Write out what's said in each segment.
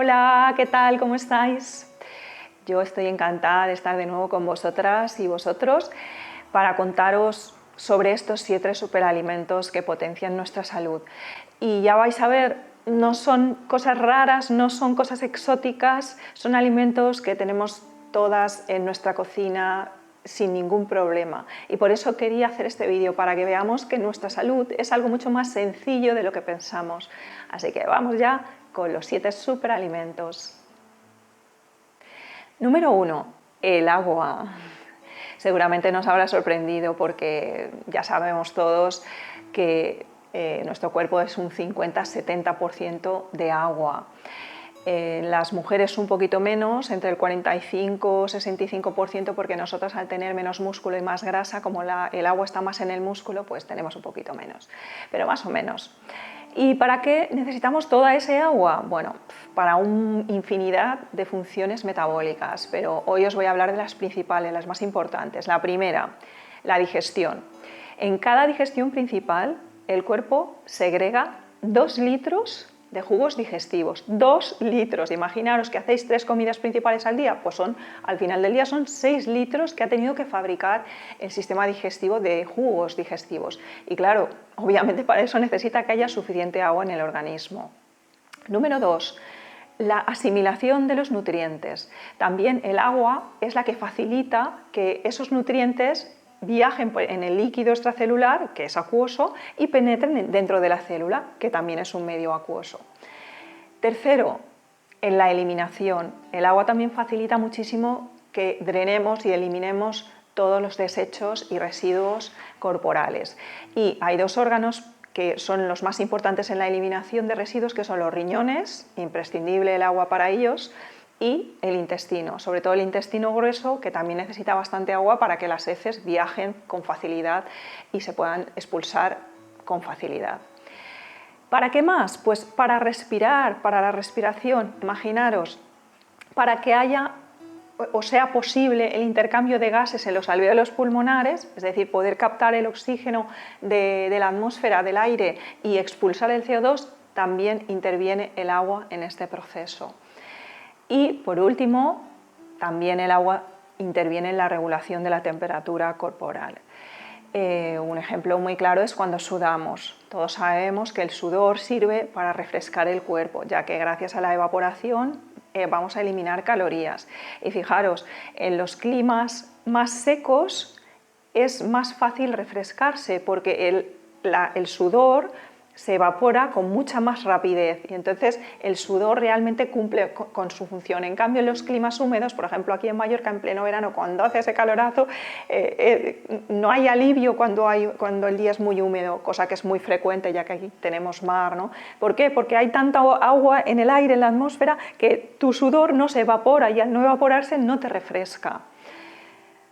Hola, ¿qué tal? ¿Cómo estáis? Yo estoy encantada de estar de nuevo con vosotras y vosotros para contaros sobre estos 7 superalimentos que potencian nuestra salud. Y ya vais a ver, no son cosas raras, no son cosas exóticas, son alimentos que tenemos todas en nuestra cocina sin ningún problema. Y por eso quería hacer este vídeo, para que veamos que nuestra salud es algo mucho más sencillo de lo que pensamos. Así que vamos ya con los 7 superalimentos. Número 1, el agua. Seguramente nos habrá sorprendido porque ya sabemos todos que nuestro cuerpo es un 50-70% de agua. Las mujeres un poquito menos, entre el 45-65%, porque nosotras al tener menos músculo y más grasa, como el agua está más en el músculo, pues tenemos un poquito menos, pero más o menos. ¿Y para qué necesitamos toda ese agua? Bueno, para una infinidad de funciones metabólicas, pero hoy os voy a hablar de las principales, las más importantes. La primera, la digestión. En cada digestión principal, el cuerpo segrega 2 litros de jugos digestivos. 2 litros. Imaginaros que hacéis 3 comidas principales al día, pues al final del día son 6 litros que ha tenido que fabricar el sistema digestivo de jugos digestivos. Y claro, obviamente para eso necesita que haya suficiente agua en el organismo. Número 2. La asimilación de los nutrientes. También el agua es la que facilita que esos nutrientes viajen en el líquido extracelular, que es acuoso, y penetren dentro de la célula, que también es un medio acuoso. Tercero, en la eliminación. El agua también facilita muchísimo que drenemos y eliminemos todos los desechos y residuos corporales. Y hay 2 órganos que son los más importantes en la eliminación de residuos, que son los riñones, imprescindible el agua para ellos, y el intestino, sobre todo el intestino grueso, que también necesita bastante agua para que las heces viajen con facilidad y se puedan expulsar con facilidad. ¿Para qué más? Pues para respirar, para la respiración. Imaginaros, para que haya o sea posible el intercambio de gases en los alvéolos pulmonares, es decir, poder captar el oxígeno de la atmósfera, del aire, y expulsar el CO2, también interviene el agua en este proceso. Y por último, también el agua interviene en la regulación de la temperatura corporal. Un ejemplo muy claro es cuando sudamos. Todos sabemos que el sudor sirve para refrescar el cuerpo, ya que gracias a la evaporación vamos a eliminar calorías. Y fijaros, en los climas más secos es más fácil refrescarse, porque el sudor se evapora con mucha más rapidez y entonces el sudor realmente cumple con su función. En cambio, en los climas húmedos, por ejemplo aquí en Mallorca en pleno verano, cuando hace ese calorazo, no hay alivio cuando el día es muy húmedo, cosa que es muy frecuente ya que aquí tenemos mar, ¿no? ¿Por qué? Porque hay tanta agua en el aire, en la atmósfera, que tu sudor no se evapora y al no evaporarse no te refresca.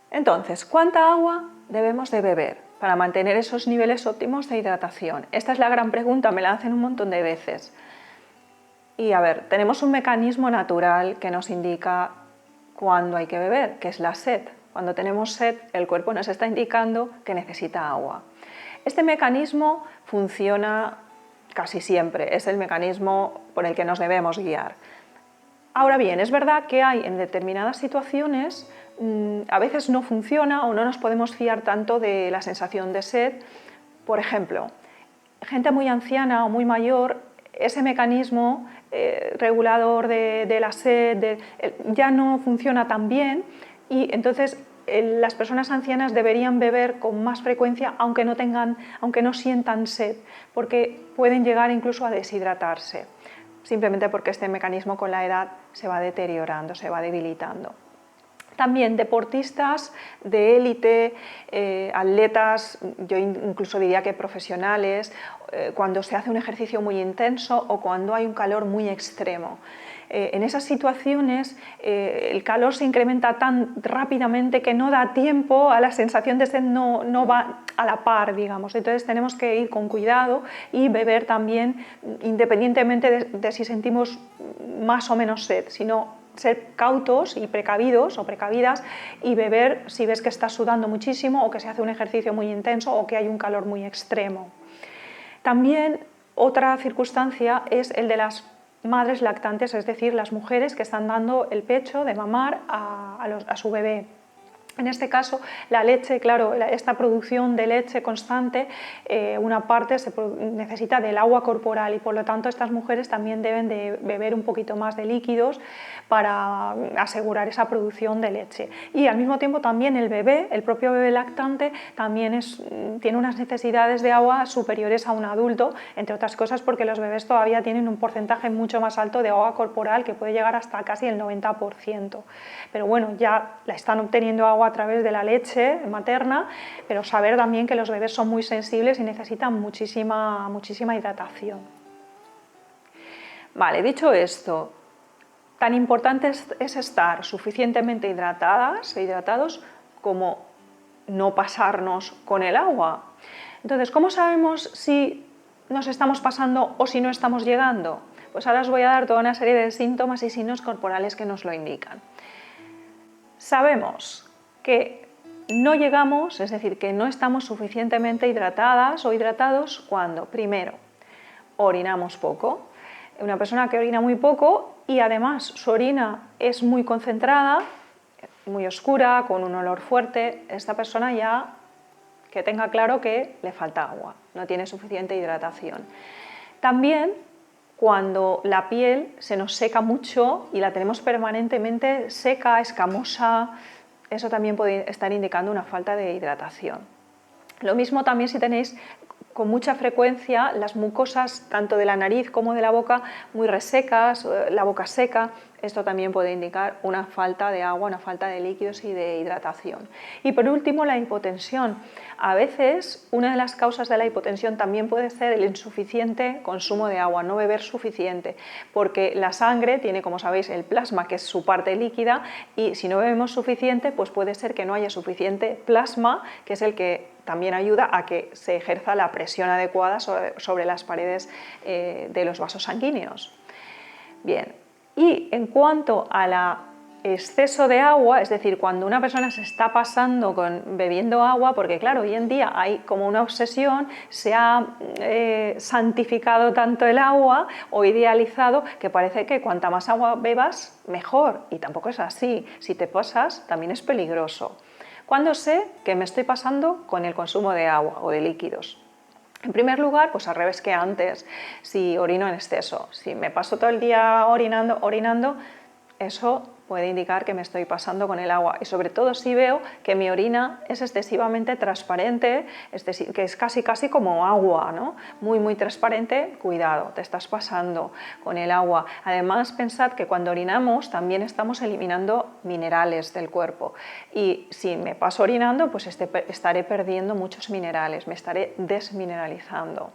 Entonces, ¿cuánta agua debemos de beber para mantener esos niveles óptimos de hidratación? Esta es la gran pregunta, me la hacen un montón de veces. Y a ver, tenemos un mecanismo natural que nos indica cuándo hay que beber, que es la sed. Cuando tenemos sed, el cuerpo nos está indicando que necesita agua. Este mecanismo funciona casi siempre, es el mecanismo por el que nos debemos guiar. Ahora bien, es verdad que hay en determinadas situaciones, a veces no funciona o no nos podemos fiar tanto de la sensación de sed. Por ejemplo, gente muy anciana o muy mayor, ese mecanismo regulador de la sed ya no funciona tan bien y entonces las personas ancianas deberían beber con más frecuencia aunque no sientan sed, porque pueden llegar incluso a deshidratarse, simplemente porque este mecanismo con la edad se va deteriorando, se va debilitando. También deportistas de élite, atletas, yo incluso diría que profesionales, cuando se hace un ejercicio muy intenso o cuando hay un calor muy extremo. En esas situaciones el calor se incrementa tan rápidamente que no da tiempo, a la sensación de sed no va a la par, digamos. Entonces tenemos que ir con cuidado y beber también, independientemente de si sentimos más o menos sed, sino ser cautos y precavidos o precavidas y beber si ves que estás sudando muchísimo o que se hace un ejercicio muy intenso o que hay un calor muy extremo. También otra circunstancia es el de las madres lactantes, es decir, las mujeres que están dando el pecho de mamar a su bebé. En este caso, la leche, claro, esta producción de leche constante, una parte necesita del agua corporal y por lo tanto estas mujeres también deben de beber un poquito más de líquidos para asegurar esa producción de leche. Y al mismo tiempo también el bebé, el propio bebé lactante, también tiene unas necesidades de agua superiores a un adulto, entre otras cosas porque los bebés todavía tienen un porcentaje mucho más alto de agua corporal que puede llegar hasta casi el 90%. Pero bueno, ya la están obteniendo agua a través de la leche materna, pero saber también que los bebés son muy sensibles y necesitan muchísima hidratación. Vale, dicho esto, tan importante es estar suficientemente hidratadas e hidratados como no pasarnos con el agua. Entonces, ¿cómo sabemos si nos estamos pasando o si no estamos llegando? Pues ahora os voy a dar toda una serie de síntomas y signos corporales que nos lo indican. Sabemos que no llegamos, es decir, que no estamos suficientemente hidratadas o hidratados cuando, primero, orinamos poco. Una persona que orina muy poco y además su orina es muy concentrada, muy oscura, con un olor fuerte, esta persona ya que tenga claro que le falta agua, no tiene suficiente hidratación. También cuando la piel se nos seca mucho y la tenemos permanentemente seca, escamosa, eso también puede estar indicando una falta de hidratación. Lo mismo también si tenéis con mucha frecuencia las mucosas tanto de la nariz como de la boca muy resecas, la boca seca, esto también puede indicar una falta de agua, una falta de líquidos y de hidratación. Y por último, la hipotensión. A veces una de las causas de la hipotensión también puede ser el insuficiente consumo de agua, no beber suficiente, porque la sangre tiene, como sabéis, el plasma, que es su parte líquida, y si no bebemos suficiente, pues puede ser que no haya suficiente plasma, que es el que también ayuda a que se ejerza la presión adecuada sobre las paredes de los vasos sanguíneos. Bien, y en cuanto al exceso de agua, es decir, cuando una persona se está pasando bebiendo agua, porque claro, hoy en día hay como una obsesión, se ha santificado tanto el agua o idealizado que parece que cuanta más agua bebas, mejor, y tampoco es así. Si te pasas, también es peligroso. ¿Cuándo sé que me estoy pasando con el consumo de agua o de líquidos? En primer lugar, pues al revés que antes, si orino en exceso. Si me paso todo el día orinando, eso puede indicar que me estoy pasando con el agua y sobre todo si veo que mi orina es excesivamente transparente, que es casi como agua, ¿no? Muy transparente, cuidado, te estás pasando con el agua. Además, pensad que cuando orinamos también estamos eliminando minerales del cuerpo y si me paso orinando, pues estaré perdiendo muchos minerales, me estaré desmineralizando.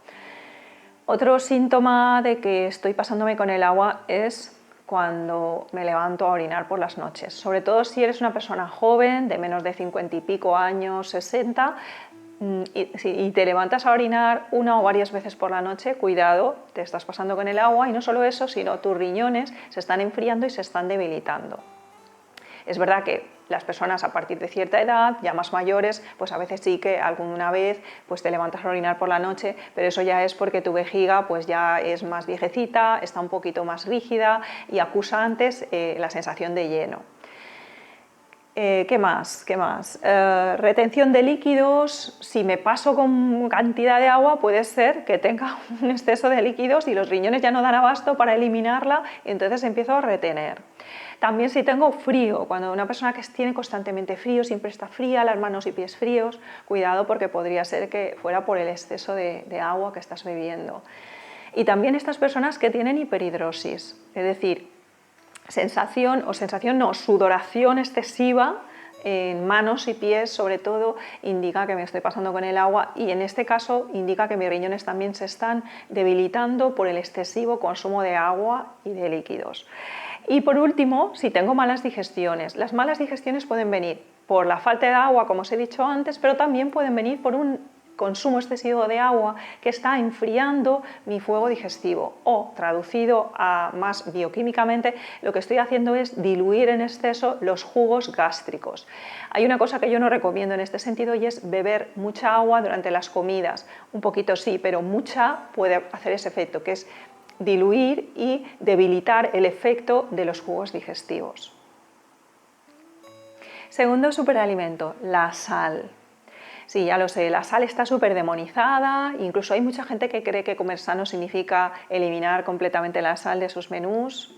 Otro síntoma de que estoy pasándome con el agua es cuando me levanto a orinar por las noches, sobre todo si eres una persona joven, de menos de 50 y pico años, 60, y te levantas a orinar una o varias veces por la noche, cuidado, te estás pasando con el agua y no solo eso, sino tus riñones se están enfriando y se están debilitando. Es verdad que las personas a partir de cierta edad, ya más mayores, pues a veces sí que alguna vez pues te levantas a orinar por la noche, pero eso ya es porque tu vejiga pues ya es más viejecita, está un poquito más rígida y acusa antes la sensación de lleno. ¿Qué más? Retención de líquidos. Si me paso con cantidad de agua, puede ser que tenga un exceso de líquidos y los riñones ya no dan abasto para eliminarla y entonces empiezo a retener. También si tengo frío, cuando una persona que tiene constantemente frío, siempre está fría, las manos y pies fríos, cuidado porque podría ser que fuera por el exceso de agua que estás bebiendo. Y también estas personas que tienen hiperhidrosis, es decir, sudoración excesiva en manos y pies, sobre todo, indica que me estoy pasando con el agua y en este caso indica que mis riñones también se están debilitando por el excesivo consumo de agua y de líquidos. Y por último, si tengo malas digestiones. Las malas digestiones pueden venir por la falta de agua, como os he dicho antes, pero también pueden venir por un consumo excesivo de agua que está enfriando mi fuego digestivo o, traducido a más bioquímicamente, lo que estoy haciendo es diluir en exceso los jugos gástricos. Hay una cosa que yo no recomiendo en este sentido y es beber mucha agua durante las comidas. Un poquito sí, pero mucha puede hacer ese efecto, que es diluir y debilitar el efecto de los jugos digestivos. Segundo superalimento, la sal. Sí, ya lo sé, la sal está súper demonizada, incluso hay mucha gente que cree que comer sano significa eliminar completamente la sal de sus menús.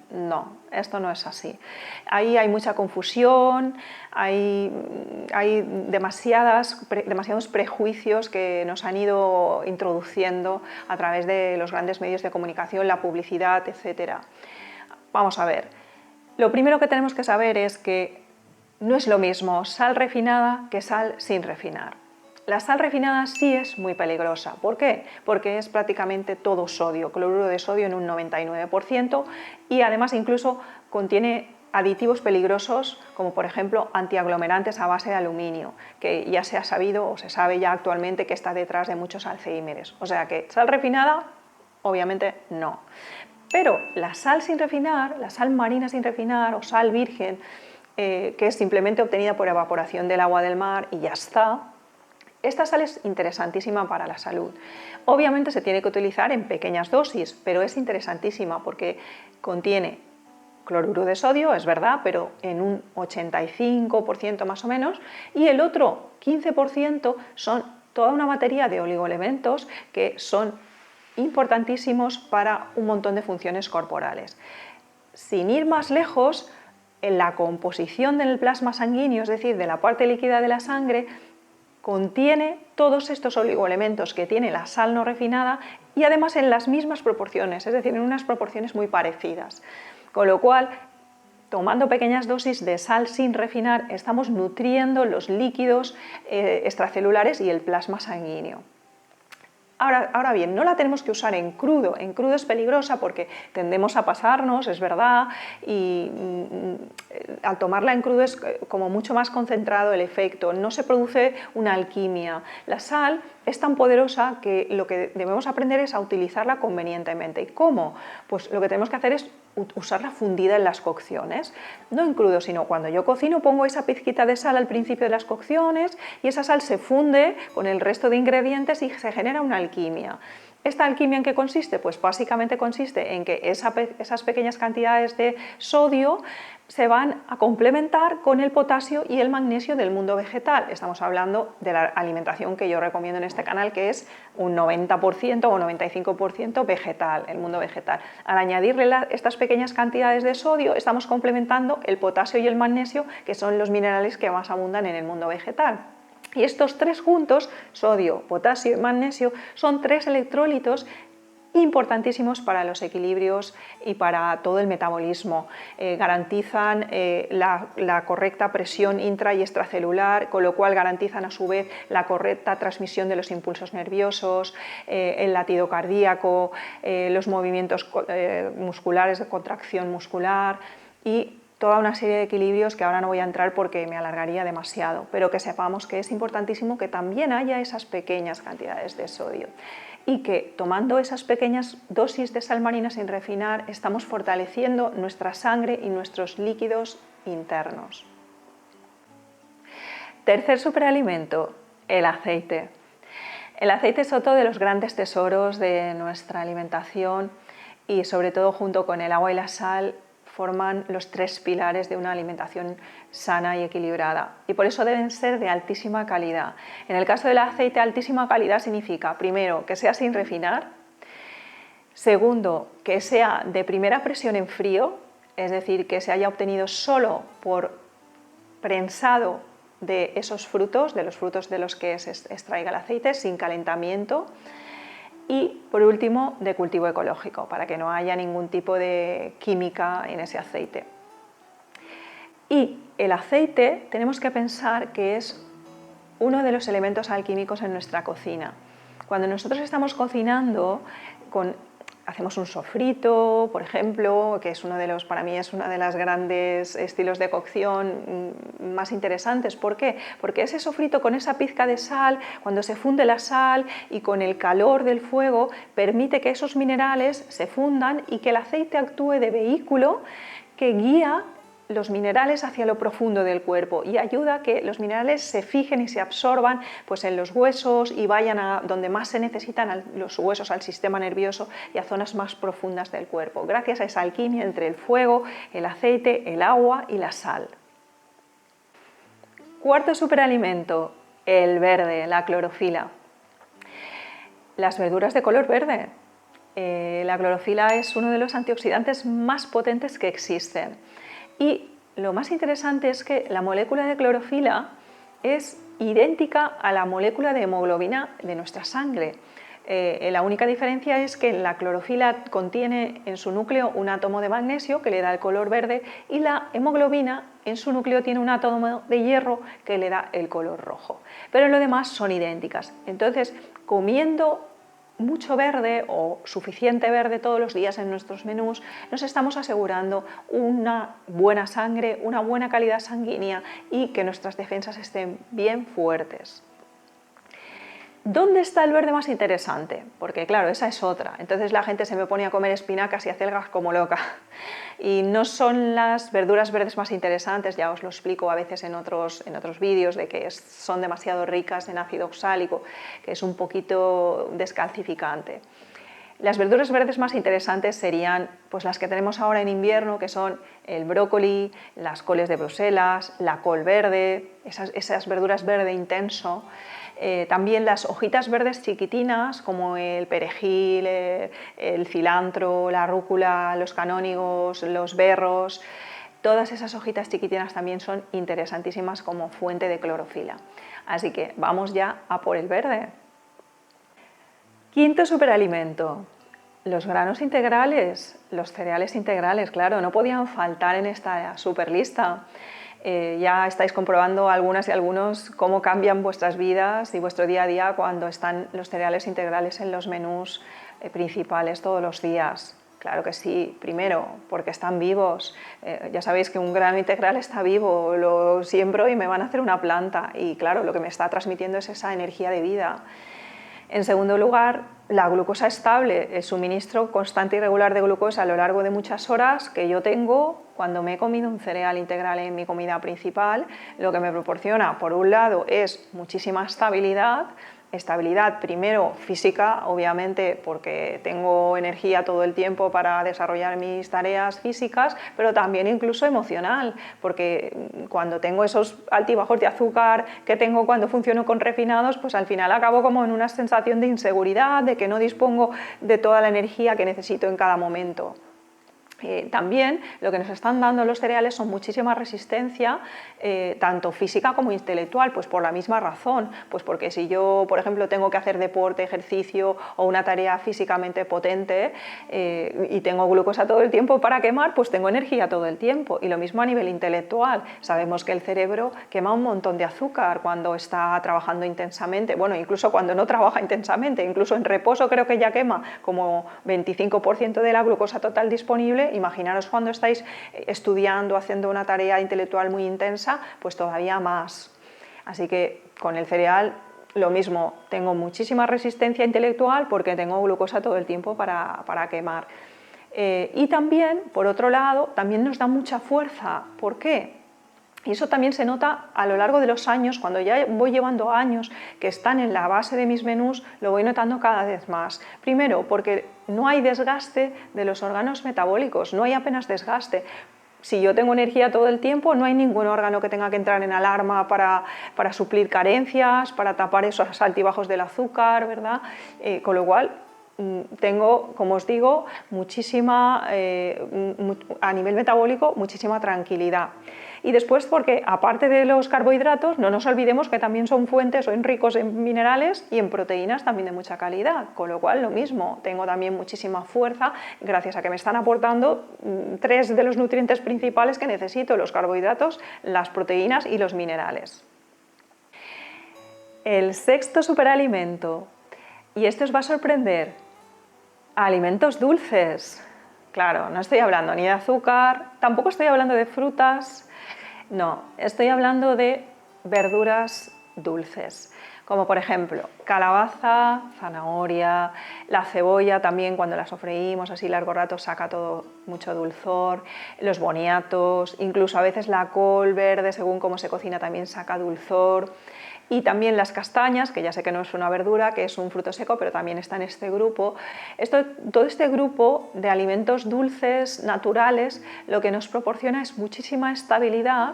No, esto no es así. Ahí hay mucha confusión, hay demasiados prejuicios que nos han ido introduciendo a través de los grandes medios de comunicación, la publicidad, etc. Vamos a ver, lo primero que tenemos que saber es que no es lo mismo sal refinada que sal sin refinar. La sal refinada sí es muy peligrosa. ¿Por qué? Porque es prácticamente todo sodio, cloruro de sodio en un 99% y además incluso contiene aditivos peligrosos como por ejemplo antiaglomerantes a base de aluminio, que ya se ha sabido o se sabe ya actualmente que está detrás de muchos Alzheimeres. O sea que sal refinada, obviamente no. Pero la sal sin refinar, la sal marina sin refinar o sal virgen, que es simplemente obtenida por evaporación del agua del mar y ya está, esta sal es interesantísima para la salud. Obviamente se tiene que utilizar en pequeñas dosis, pero es interesantísima porque contiene cloruro de sodio, es verdad, pero en un 85% más o menos, y el otro 15% son toda una batería de oligoelementos que son importantísimos para un montón de funciones corporales. Sin ir más lejos, en la composición del plasma sanguíneo, es decir, de la parte líquida de la sangre, contiene todos estos oligoelementos que tiene la sal no refinada y además en las mismas proporciones, es decir, en unas proporciones muy parecidas. Con lo cual, tomando pequeñas dosis de sal sin refinar, estamos nutriendo los líquidos extracelulares y el plasma sanguíneo. Ahora bien, no la tenemos que usar en crudo es peligrosa porque tendemos a pasarnos, es verdad, y al tomarla en crudo es como mucho más concentrado el efecto, no se produce una alquimia. La sal es tan poderosa que lo que debemos aprender es a utilizarla convenientemente. ¿Y cómo? Pues lo que tenemos que hacer es usarla fundida en las cocciones, no en crudo, sino cuando yo cocino pongo esa pizquita de sal al principio de las cocciones y esa sal se funde con el resto de ingredientes y se genera una alquimia. ¿Esta alquimia en qué consiste? Pues básicamente consiste en que esas pequeñas cantidades de sodio se van a complementar con el potasio y el magnesio del mundo vegetal. Estamos hablando de la alimentación que yo recomiendo en este canal, que es un 90% o 95% vegetal, el mundo vegetal. Al añadirle estas pequeñas cantidades de sodio, estamos complementando el potasio y el magnesio, que son los minerales que más abundan en el mundo vegetal. Y estos tres juntos, sodio, potasio y magnesio, son tres electrolitos importantísimos para los equilibrios y para todo el metabolismo. Garantizan la correcta presión intra y extracelular, con lo cual garantizan a su vez la correcta transmisión de los impulsos nerviosos, el latido cardíaco, los movimientos musculares de contracción muscular y toda una serie de equilibrios que ahora no voy a entrar porque me alargaría demasiado, pero que sepamos que es importantísimo que también haya esas pequeñas cantidades de sodio y que tomando esas pequeñas dosis de sal marina sin refinar estamos fortaleciendo nuestra sangre y nuestros líquidos internos. Tercer superalimento, el aceite. El aceite es otro de los grandes tesoros de nuestra alimentación y sobre todo junto con el agua y la sal forman los tres pilares de una alimentación sana y equilibrada y por eso deben ser de altísima calidad. En el caso del aceite, altísima calidad significa, primero, que sea sin refinar, segundo, que sea de primera presión en frío, es decir, que se haya obtenido solo por prensado de esos frutos, de los frutos de los que se extraiga el aceite, sin calentamiento. Y, por último, de cultivo ecológico, para que no haya ningún tipo de química en ese aceite. Y el aceite tenemos que pensar que es uno de los elementos alquímicos en nuestra cocina. Cuando nosotros estamos cocinando, hacemos un sofrito, por ejemplo, que es para mí es uno de los grandes estilos de cocción más interesantes. ¿Por qué? Porque ese sofrito con esa pizca de sal, cuando se funde la sal y con el calor del fuego, permite que esos minerales se fundan y que el aceite actúe de vehículo que guía los minerales hacia lo profundo del cuerpo y ayuda a que los minerales se fijen y se absorban pues, en los huesos y vayan a donde más se necesitan, los huesos, al sistema nervioso y a zonas más profundas del cuerpo, gracias a esa alquimia entre el fuego, el aceite, el agua y la sal. Cuarto superalimento, el verde, la clorofila. Las verduras de color verde. La clorofila es uno de los antioxidantes más potentes que existen. Y lo más interesante es que la molécula de clorofila es idéntica a la molécula de hemoglobina de nuestra sangre. La única diferencia es que la clorofila contiene en su núcleo un átomo de magnesio que le da el color verde y la hemoglobina en su núcleo tiene un átomo de hierro que le da el color rojo. Pero en lo demás son idénticas. Entonces, comiendo mucho verde o suficiente verde todos los días en nuestros menús, nos estamos asegurando una buena sangre, una buena calidad sanguínea y que nuestras defensas estén bien fuertes. ¿Dónde está el verde más interesante? Porque claro, esa es otra. Entonces la gente se me pone a comer espinacas y acelgas como loca. Y no son las verduras verdes más interesantes, ya os lo explico a veces en otros vídeos, de que son demasiado ricas en ácido oxálico, que es un poquito descalcificante. Las verduras verdes más interesantes serían pues, las que tenemos ahora en invierno, que son el brócoli, las coles de Bruselas, la col verde, esas verduras verde intenso. También las hojitas verdes chiquitinas como el perejil, el cilantro, la rúcula, los canónigos, los berros, todas esas hojitas chiquitinas también son interesantísimas como fuente de clorofila. Así que vamos ya a por el verde. Quinto superalimento, los granos integrales, los cereales integrales, claro, no podían faltar en esta superlista. Ya estáis comprobando algunas y algunos cómo cambian vuestras vidas y vuestro día a día cuando están los cereales integrales en los menús principales todos los días. Claro que sí, primero porque están vivos. Ya sabéis que un grano integral está vivo, lo siembro y me van a hacer una planta y claro, lo que me está transmitiendo es esa energía de vida. En segundo lugar, la glucosa estable, el suministro constante y regular de glucosa a lo largo de muchas horas que yo tengo cuando me he comido un cereal integral en mi comida principal, lo que me proporciona, por un lado, es muchísima estabilidad primero física, obviamente, porque tengo energía todo el tiempo para desarrollar mis tareas físicas, pero también incluso emocional, porque cuando tengo esos altibajos de azúcar que tengo cuando funciono con refinados, pues al final acabo como en una sensación de inseguridad, de que no dispongo de toda la energía que necesito en cada momento. También lo que nos están dando los cereales son muchísima resistencia, tanto física como intelectual, pues por la misma razón, pues porque si yo, por ejemplo, tengo que hacer deporte, ejercicio o una tarea físicamente potente y tengo glucosa todo el tiempo para quemar, pues tengo energía todo el tiempo. Y lo mismo a nivel intelectual, sabemos que el cerebro quema un montón de azúcar cuando está trabajando intensamente, bueno, incluso cuando no trabaja intensamente, incluso en reposo creo que ya quema como 25% de la glucosa total disponible. Imaginaros cuando estáis estudiando, haciendo una tarea intelectual muy intensa, pues todavía más. Así que con el cereal lo mismo, tengo muchísima resistencia intelectual porque tengo glucosa todo el tiempo para quemar. Y también, por otro lado, también nos da mucha fuerza. ¿Por qué? Y eso también se nota a lo largo de los años, cuando ya voy llevando años que están en la base de mis menús, lo voy notando cada vez más. Primero, porque no hay desgaste de los órganos metabólicos, no hay apenas desgaste. Si yo tengo energía todo el tiempo, no hay ningún órgano que tenga que entrar en alarma para suplir carencias, para tapar esos altibajos del azúcar, ¿verdad? Con lo cual, tengo, como os digo, a nivel metabólico, muchísima tranquilidad. Y después porque, aparte de los carbohidratos, no nos olvidemos que también son ricos en minerales y en proteínas también de mucha calidad, con lo cual lo mismo, tengo también muchísima fuerza gracias a que me están aportando 3 de los nutrientes principales que necesito: los carbohidratos, las proteínas y los minerales. El sexto superalimento, y esto os va a sorprender: alimentos dulces. Claro, no estoy hablando ni de azúcar, tampoco estoy hablando de frutas, no, estoy hablando de verduras dulces. como por ejemplo calabaza, zanahoria, la cebolla también cuando la sofreímos así largo rato saca todo mucho dulzor, los boniatos, incluso a veces la col verde según cómo se cocina también saca dulzor. Y también las castañas, que ya sé que no es una verdura, que es un fruto seco, pero también está en este grupo. Todo este grupo de alimentos dulces, naturales, lo que nos proporciona es muchísima estabilidad,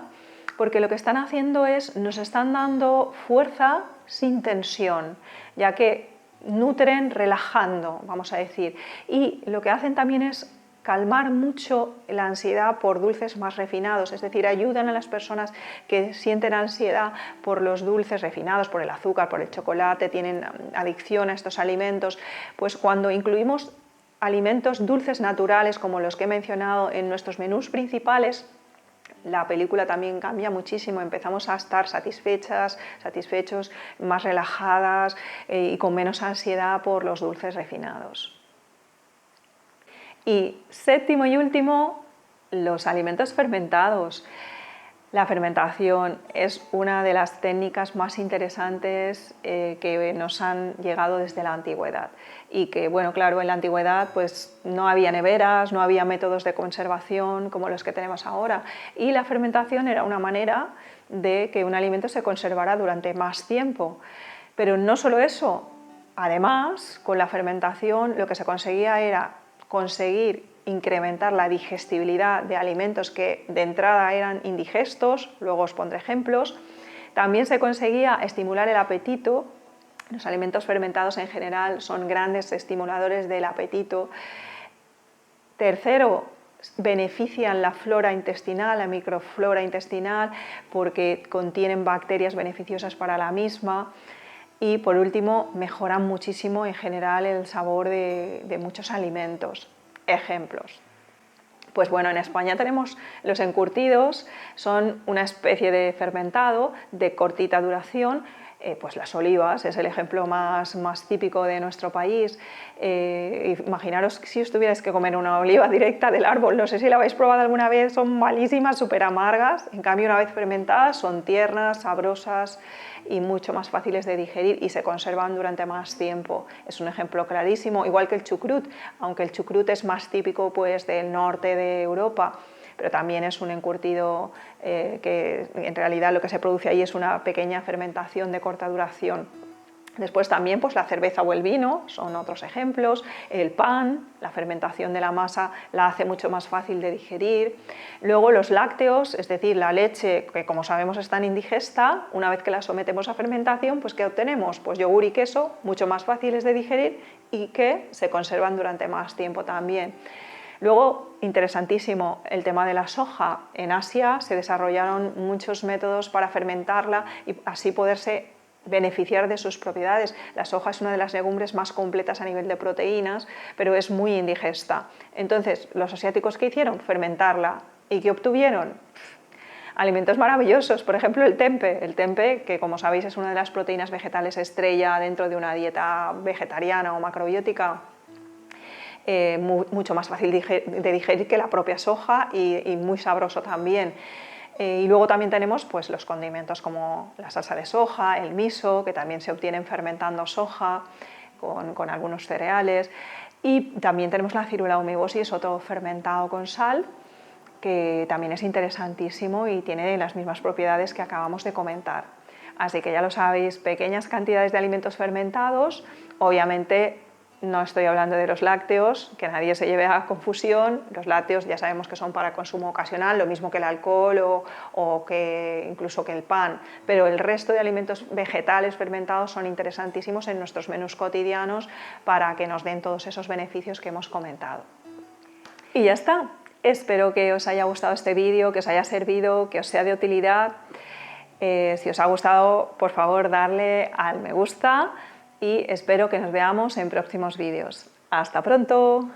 porque lo que están haciendo es, nos están dando fuerza sin tensión, ya que nutren relajando, vamos a decir. Y lo que hacen también es calmar mucho la ansiedad por dulces más refinados, es decir, ayudan a las personas que sienten ansiedad por los dulces refinados, por el azúcar, por el chocolate, tienen adicción a estos alimentos, pues cuando incluimos alimentos dulces naturales como los que he mencionado en nuestros menús principales, la película también cambia muchísimo, empezamos a estar satisfechas, satisfechos, más relajadas y con menos ansiedad por los dulces refinados. Y séptimo y último, los alimentos fermentados. La fermentación es una de las técnicas más interesantes que nos han llegado desde la antigüedad y que, bueno, claro, en la antigüedad pues no había neveras, no había métodos de conservación como los que tenemos ahora y la fermentación era una manera de que un alimento se conservara durante más tiempo. Pero no solo eso, además, con la fermentación lo que se conseguía era conseguir incrementar la digestibilidad de alimentos que de entrada eran indigestos, luego os pondré ejemplos. También se conseguía estimular el apetito. Los alimentos fermentados en general son grandes estimuladores del apetito. Tercero, benefician la flora intestinal, la microflora intestinal, porque contienen bacterias beneficiosas para la misma. Y por último, mejoran muchísimo en general el sabor de muchos alimentos. Ejemplos. Pues bueno, en España tenemos los encurtidos, son una especie de fermentado de cortita duración. Pues las olivas es el ejemplo más típico de nuestro país. Imaginaros si os tuvierais que comer una oliva directa del árbol, no sé si la habéis probado alguna vez, son malísimas, súper amargas, en cambio una vez fermentadas son tiernas, sabrosas y mucho más fáciles de digerir y se conservan durante más tiempo. Es un ejemplo clarísimo, igual que el chucrut, aunque el chucrut es más típico pues, del norte de Europa, pero también es un encurtido que en realidad lo que se produce ahí es una pequeña fermentación de corta duración. Después también pues, la cerveza o el vino son otros ejemplos, el pan, la fermentación de la masa la hace mucho más fácil de digerir. Luego los lácteos, es decir, la leche, que como sabemos es tan indigesta, una vez que la sometemos a fermentación, pues ¿qué obtenemos? Pues yogur y queso, mucho más fáciles de digerir y que se conservan durante más tiempo también. Luego, interesantísimo, el tema de la soja. En Asia se desarrollaron muchos métodos para fermentarla y así poderse beneficiar de sus propiedades. La soja es una de las legumbres más completas a nivel de proteínas, pero es muy indigesta. Entonces, los asiáticos, ¿qué hicieron? Fermentarla. ¿Y qué obtuvieron? Alimentos maravillosos, por ejemplo el tempe, que como sabéis es una de las proteínas vegetales estrella dentro de una dieta vegetariana o macrobiótica. Mucho más fácil de digerir que la propia soja y muy sabroso también. Y luego también tenemos pues, los condimentos como la salsa de soja, el miso, que también se obtienen fermentando soja con algunos cereales. Y también tenemos la ciruela humibosis, otro fermentado con sal, que también es interesantísimo y tiene las mismas propiedades que acabamos de comentar. Así que ya lo sabéis, pequeñas cantidades de alimentos fermentados, obviamente. No estoy hablando de los lácteos, que nadie se lleve a confusión. Los lácteos ya sabemos que son para consumo ocasional, lo mismo que el alcohol o que incluso que el pan. Pero el resto de alimentos vegetales fermentados son interesantísimos en nuestros menús cotidianos para que nos den todos esos beneficios que hemos comentado. Y ya está. Espero que os haya gustado este vídeo, que os haya servido, que os sea de utilidad. Si os ha gustado, por favor, darle al me gusta. Y espero que nos veamos en próximos vídeos. ¡Hasta pronto!